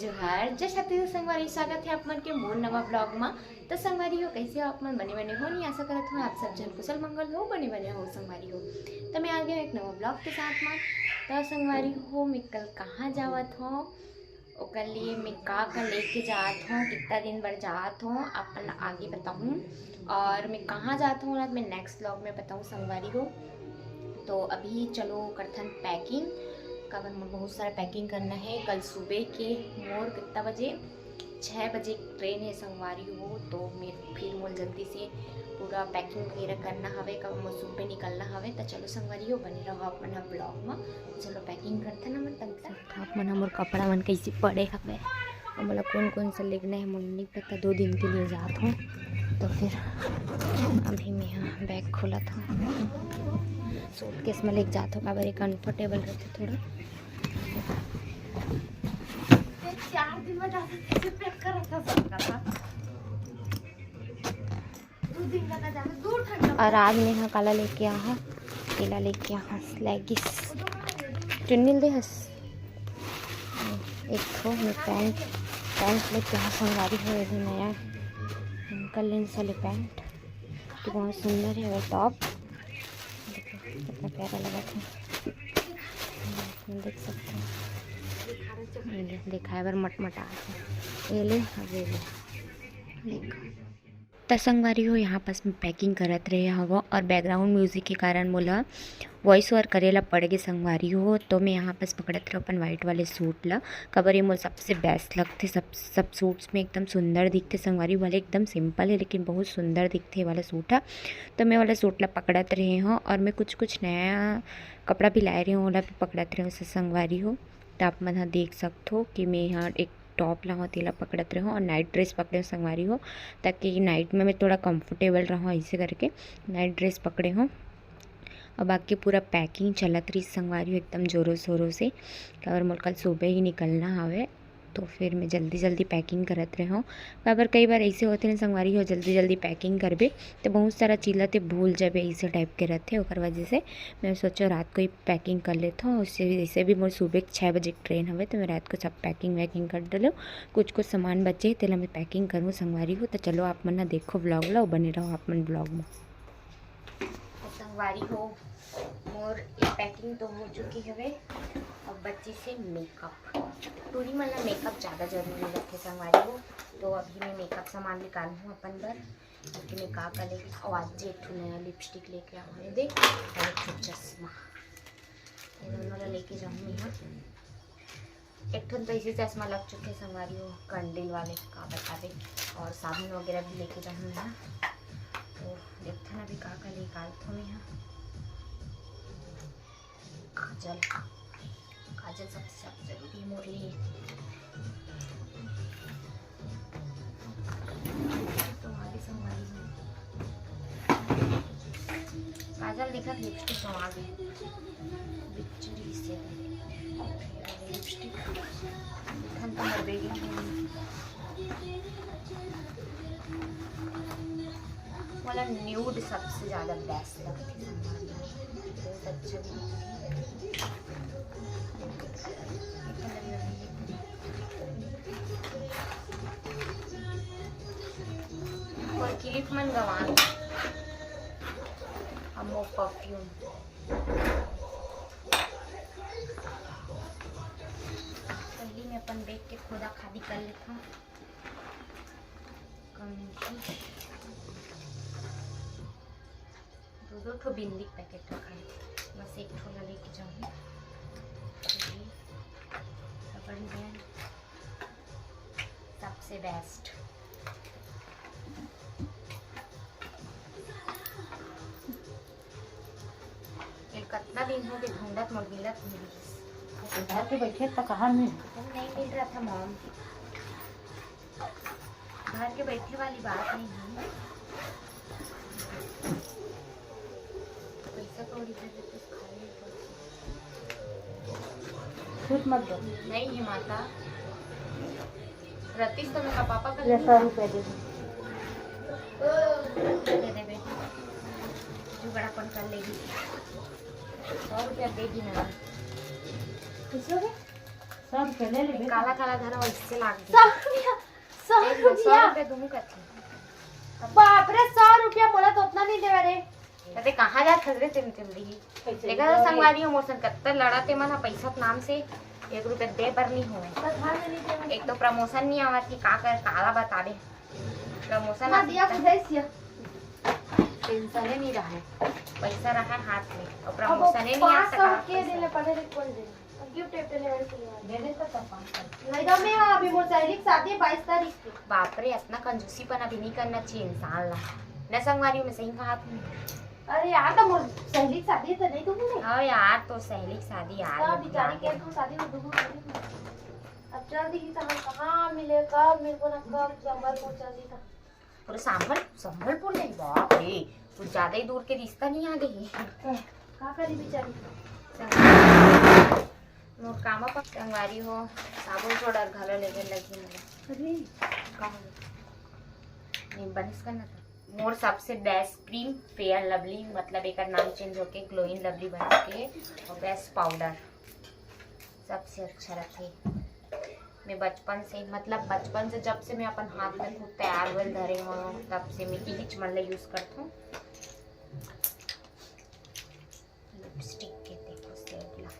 जोहार जय छत्तीसगढ़ संगवारी स्वागत है आप मन के मोर नवा ब्लॉग में। तो संगवारी हो कैसे हो आप मन बने बने हो नहीं आशा करत हूँ आप सब जन कुशल मंगल हो बने बने हो संगवारी हो। तो मैं आ गया एक नवा ब्लॉग के साथ में। तो संगवारी हो मैं कल कहाँ जावत हूँ ओकर लिए मैं का लेके जात हूँ कितना दिन बर जात हूँ अपन आगे बताऊँ और मैं कहाँ जाता हूँ ना मैं नेक्स्ट ब्लॉग में बताऊँ संगवारी हो। तो अभी चलो करथन पैकिंग काबर मोर बहुत सारा पैकिंग करना है। कल सुबह के मोर कितना बजे 6 बजे ट्रेन है संगवारी हो। तो मैं फिर मोर जल्दी से पूरा पैकिंग वगैरह करना हवे कब मोर सुबह निकलना हवे। तो चलो संगवारी हो बने रहो आप मन ब्लॉग में। चलो पैकिंग करते ना मन तब तक आप मन मोर कपड़ा मन कैसे पड़े हवे और मतलब कौन कौन सा लेना है मुझे नहीं पता। 2 दिन के लिए जात हूँ तो फिर अभी मैं यहाँ बैग खोला था सूटकेस में लेके जाता हूँ काबर कंफर्टेबल रहते थोड़ा। 4 दिन में जाते कैसे पैक कर रखा सबका था 2 दिन का जाना दूर ठंडा। और आज मैं यहाँ काला लेके आ हाँ केला लेके आ हस लेगिस चुन्नी दे हस एक थो मैं पैंट लेके आ संगवारी हो अभी नया कल लेने साले पैंट तो बहुत सुंदर है। और टॉप कितना प्यारा लगा था देख सकते हैं दिखाए बार मटमटा ये ले अब ये ले तो संगवारी हो यहाँ पास में पैकिंग करत रहे हवा और बैकग्राउंड म्यूजिक के कारण मोला वॉइस ओवर करेला पड़ेगी संगवारी हो। तो मैं यहाँ पास पकड़त रहा अपन वाइट वाले सूट ला कबर ये मोल सबसे बेस्ट लगते सब सूट्स में एकदम सुंदर दिखते संगवारी वाले एकदम सिंपल है लेकिन बहुत सुंदर दिखते ये वाला सूट है। तो मैं वाला सूट ला पकड़त रहे हूँ और मैं कुछ नया कपड़ा भी लाए रही हूँ वाला भी पकड़त रहे हूँ संगवारी हो। तो आप मन देख सकते हो कि मैं यहाँ एक टॉप ला तेला पकड़त रहे हो और नाइट ड्रेस पकड़े हो संगवारी हो ताकि नाइट में मैं थोड़ा कंफर्टेबल रहूँ ऐसे करके नाइट ड्रेस पकड़े हो। और बाकी पूरा पैकिंग चलत रही संगवारी हो एकदम ज़ोरों शोरों से और मोर कल सुबह ही निकलना हवे। तो फिर मैं जल्दी पैकिंग करत रहे हूँ काबर कई बार ऐसे होते हैं संगवारी हो जल्दी पैकिंग करबे तो बहुत सारा चीज़ ते भूल जाबे ऐसे टाइप के रहते ओकर वजह से मैं सोचा रात को ही पैकिंग कर लेता हूँ। उससे जैसे भी मोर सुबह 6 बजे ट्रेन हवे तो मैं रात को सब पैकिंग वैकिंग कर डालो कुछ सामान बचे तेला मैं पैकिंग करूँ संगवारी हो। तो चलो आप मन देखो ब्लॉग ला बने रहो आप मन ब्लॉग में। संगवारी हो मोर पैकिंग तो हो चुकी है अब बच्ची से मेकअप टूरी मतलब मेकअप ज़्यादा जरूरी रखे संगवारी हो। तो अभी मैं मेकअप सामान निकालूँ हूँ अपन बर क्योंकि मैं का लेके और आज एक नया लिपस्टिक लेके आऊँ देख और एक चश्मा ये दोनों लेके जाऊँगी यहाँ। एक तो ऐसे चश्मा लग चुके संगवारी हो कंडील वाले का बता दे और साबुन वगैरह भी लेके जाऊँगी यहाँ। तो देखते ना अभी का निकालता हूँ यहाँ। काजल सबसे जरूरी है मोर लिए। काजल देखा लिपस्टिक मंगा दी बिचरी से लिपस्टिक हम तो मर बेगी वाला न्यूड सबसे ज़्यादा बेस्ट लगती है बहुत अच्छा और क्लिप मन गवान हमो परफ्यूम पहले मैं अपन देख के खुदा खादी कर लेता हूँ। दो ठो बिंदी पैकेट रखा है बस एक ठो लेके जाऊँगी। सबसे बेस्ट कितना दिन हो गए ढूंढत मिलत मिली घर पे बैठे तो कहाँ नहीं मिल रहा था मॉम घर के बैठे वाली बात नहीं है पैसा कौड़ी खुद मत दो नहीं है माता रतीश तो मेरा पापा का 100 रुपये दे दे बेटी जुगाड़ापन कर लेगी 100 रुपया देगी ना। किस हो गए सब खेले ले काला काला धरा वैसे लाग 100 रुपया 100 रुपया दूंगी कथी बाप रे 100 रुपया बोला तो उतना नहीं देवे रे अरे कहाँ जा खजरे तिम रही देखा तो संगवारी हो मोसन कत्तर लड़ाते मन पैसा नाम से 1 रुपया दे पर नहीं हो एक तो प्रमोशन नहीं आवा थी का कर काला बता दे प्रमोशन ना दिया खुदैसिया टेंशन नहीं रहा है पैसा रहा है हाथ में और प्रमोशन नहीं आ 500 के देले पड़े रे कौन दे गिफ्ट पे ले दे दे तो 500 नहीं तो मैं अभी मोर सहेली की शादी 22 तारीख की बाप रे इतना कंजूसीपन अभी नहीं करना चाहिए इंसान ला न संगवारी में सही कहा तुमने अरे यार तो मोर सहेली की शादी तो नहीं दूंगी हाँ यार तो सहेली की शादी यार तो बेचारी के तो शादी में दूंगी अब जल्दी ही तो कहां मिले कब मेरे को ना कब संबलपुर चली था पूरे संबलपुर नहीं बाप रे कुछ ज्यादा ही दूर के रिश्ता नहीं आ गई का करी बेचारी मोर कामा पर संगवारी हो साबुन पाउडर घालो लेके लगी मला अरे का नहीं बनिस करना था मोर सबसे बेस्ट क्रीम फेयर लवली मतलब एक नाम चेंज होके ग्लोइंग लवली बन के और बेस्ट पाउडर सबसे अच्छा रखे मैं बचपन से मतलब बचपन से जब से मैं अपन हाथ में खूब तैयार वेल धरे हो तब से मैं यही चमन यूज करता हूँ लिपस्टिक के देखो सेट ला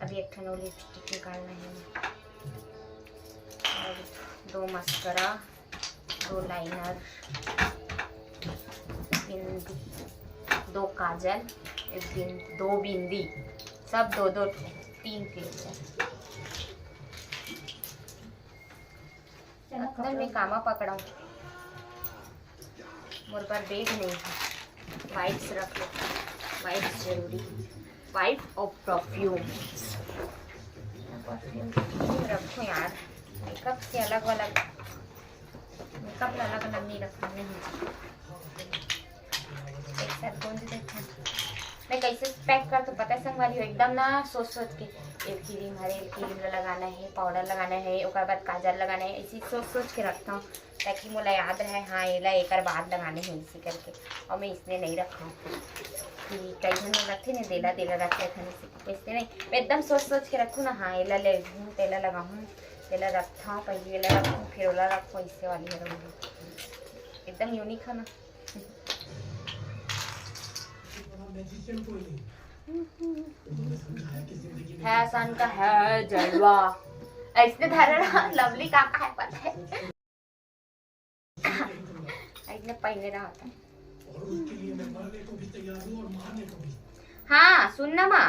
अभी एक ठनो लिपस्टिक निकालना है और 2 मस्करा 2 लाइनर बिंदी 2 काजल 2 बिंदी सब 2 3 क्लिप अंदर में कामा पकड़ा मोर पर बैग नहीं है वाइप्स रख लो वाइप्स जरूरी वाइप और परफ्यूम रखो यार मेकअप से अलग अलग मेकअप अलग अलग नहीं रखना नहीं एक साथ कौन से देखा मैं कैसे पैक कर तो पता है संगवारी हो एकदम ना सोच सोच के एक क्रीम हरे क्रीम लगाना है पाउडर लगाना है उसके बाद काजल लगाना है ऐसी सोच सोच के रखता हूँ ताकि मुझे याद रहे हाँ एला एक बाद लगाने हैं इसी करके और मैं इसने नहीं रखा हूँ कि कई जन रखे ना देला रख रखे इसने नहीं मैं एकदम सोच के रखूँ ना हाँ एला ले लूँ तेला लगाऊँ तेला रखता हूँ पहले एला रखूँ फिर ओला रखूँ इससे वाली है एकदम यूनिक है ना फैशन का है जलवा ऐसे धारणा लवली काका है पता है ऐसे पहले रहा था हाँ सुनना माँ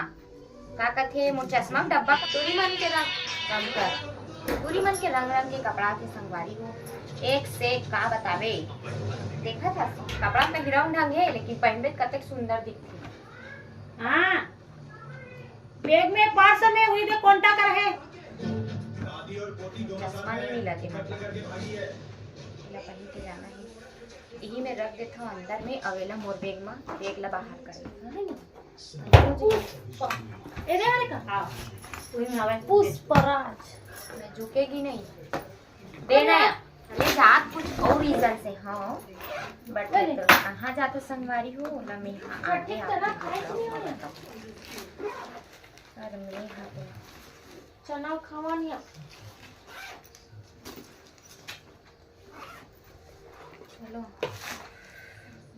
काका थे मुझ चश्मा डब्बा पूरी मन के रंग कर पूरी मन के रंग रंग के कपड़ा के संगवारी हो एक से का बतावे देखा था कपड़ा तो गिराउन ढंग है लेकिन पहनबे कतक सुंदर दिखती हाँ बैग में 500 में हुई तो कौन कर है चश्मा नहीं मिला थे पहन के जाना है यही मैं रख देता हूँ अंदर में अवेला मोर बैग में बैग ला बाहर कर पुष्पराज मैं झुकेगी नहीं देना अरे जात कुछ और रीजन से हाँ बट कहाँ जाते संगवारी हो ना मैं आगे चना खावा नहीं चलो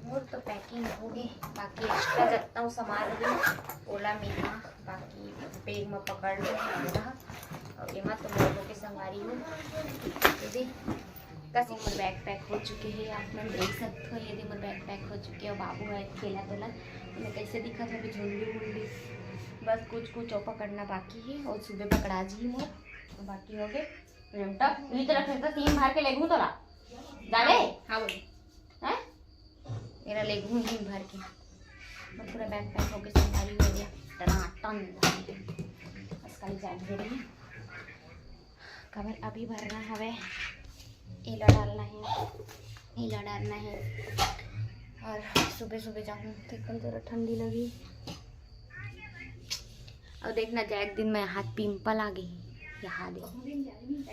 मोर तो पैकिंग हो गई बाकी एक्स्ट्रा जता हूँ सामान भी ओला मीठा बाकी बैग में पकड़ लो और एमा तो मोर के संगवारी हो दीदी कसी मोर बैग पैक हो चुके हैं आप लोग देख सकते हो यदि मोर बैग पैक हो चुके हैं बाबू है खेला तेला मैं कैसे दिखा था अभी झुंडी वुंडी बस कुछ और पकड़ना बाकी है और सुबह पकड़ा जी मोर तो बाकी हो गए तो 3 बार के ले घूँ तोला जाने हाँ बोले हैं मेरा ले घूँ 3 भर के मैं पूरा बैग पैक होके संभाली हो गया टनाटन बस कल जान दे रही कवर अभी भरना हवे एला डालना है और सुबह सुबह जाऊँ तो कल जरा ठंडी लगी और देखना जाए एक दिन में हाथ पिंपल आ गई यहाँ दे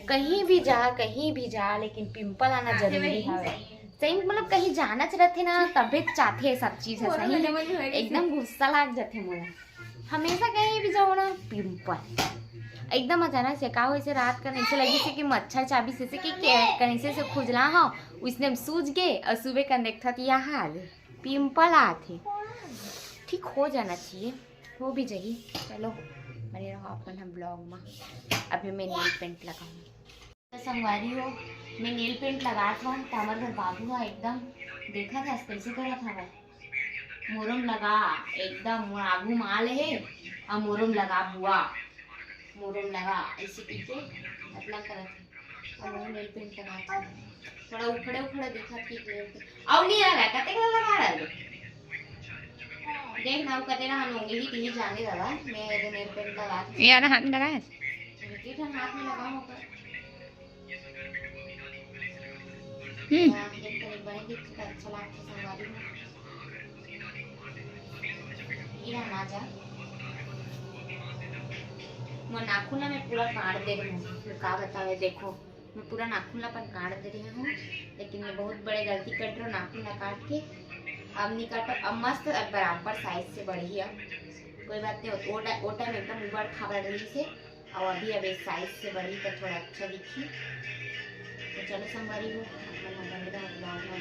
कहीं भी जा लेकिन पिंपल आना जरूरी है सही मतलब कहीं जाना चाहते ना तभी चाहते है सब चीज है सही एकदम गुस्सा लाग जाते मुझे हमेशा कहीं भी जाओ ना पिंपल एकदम अचानक से का होइसे रात का ऐसे लगी से कि मच्छर चाबी से कि कहीं से खुजला हो उसने सूझ गए और सुबह का देखता था यह हाल पिंपल आते ठीक हो जाना चाहिए, हो भी जाइए। चलो बने रहो अपन हम ब्लॉग में। अभी मैं नेल पेंट लगाऊंगी तो संगवारी हो, मैं नेल पेंट लगा था तो हमारे घर बाबू है एकदम देखा था कैसे करा था वो मोरम लगा एकदम आगू माल है और मोरम लगा बुआ मोरम लगा ऐसे पीछे मतलब करा था और वो नेल पेंट लगा था थोड़ा उखड़े उखड़े देखा कि नेल पेंट और नहीं आ रहा कते कलर लगा रहा है देख ना कते ना होंगे ही कहीं जाने लगा मैं ये नेल पेंट लगा यार हाथ में लगाया ठीक है हाथ में लगा होगा एक तरीके बने दिख अच्छा लगता है संगवारी ये ना जा मैं नाखून ना मैं पूरा काट दे रही हूँ क्या बतावे देखो मैं पूरा नाखून अपन काट दे रही हूँ लेकिन मैं बहुत बड़े गलती कर रही हूँ नाखून ना काट के अब नहीं काटो अब मस्त अब बराबर साइज से बढ़ी अब कोई बात नहीं वो टाइम एकदम उबड़ खाबड़ रही से और अभी अब एक साइज से बढ़ी तो थोड़ा अच्छा दिखी तो चलो संगवारी हो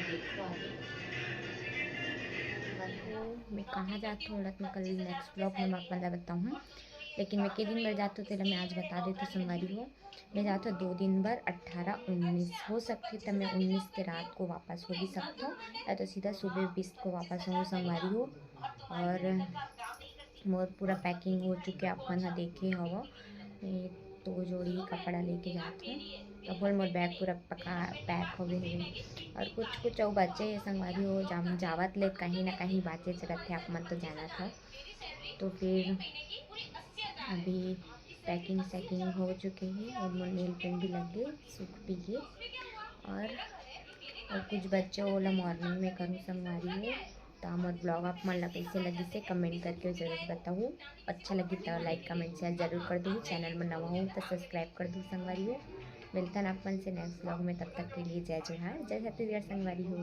देखो आगे मैं कहाँ जाती हूँ मैं कल नेक्स्ट ब्लॉग में मैं आपको बताऊँ लेकिन मैं के दिन भर जाती हूँ तेरा मैं आज बता देती संगवारी हो मैं जाती हूँ 2 दिन भर 18-19 हो सकती तब मैं 19 के रात को वापस हो भी सकता हूँ या तो सीधा सुबह 20 को वापस हूँ संगवारी हो। और मोर पूरा पैकिंग हो चुके अपन देखे हवा मैं 2 जोड़ी कपड़ा लेके जाते हूँ अब बोल मोर बैग पूरा पैक हो गए और कुछ कुछ और बच्चे संगवारी हो जावत ले कहीं ना कहीं बातें रहते आप मन तो जाना था तो फिर अभी पैकिंग सैकिंग हो चुके हैं और नेल पेंट भी लग गए सूख भी गए और कुछ बच्चे ओला मॉर्निंग में करूँ संगवारी हो तो हमारे ब्लॉग आप मन कैसे लगी से कमेंट करके ज़रूर बताऊँ अच्छा लगी तो लाइक कमेंट शेयर जरूर कर दूँ चैनल में नवा हूँ तो सब्सक्राइब कर दूँ संगवारी हो मिलता ना अपन से नेक्स्ट ब्लॉग में तब तक के लिए जय जोहार जय छत्तीसगढ़ संगवारी हो।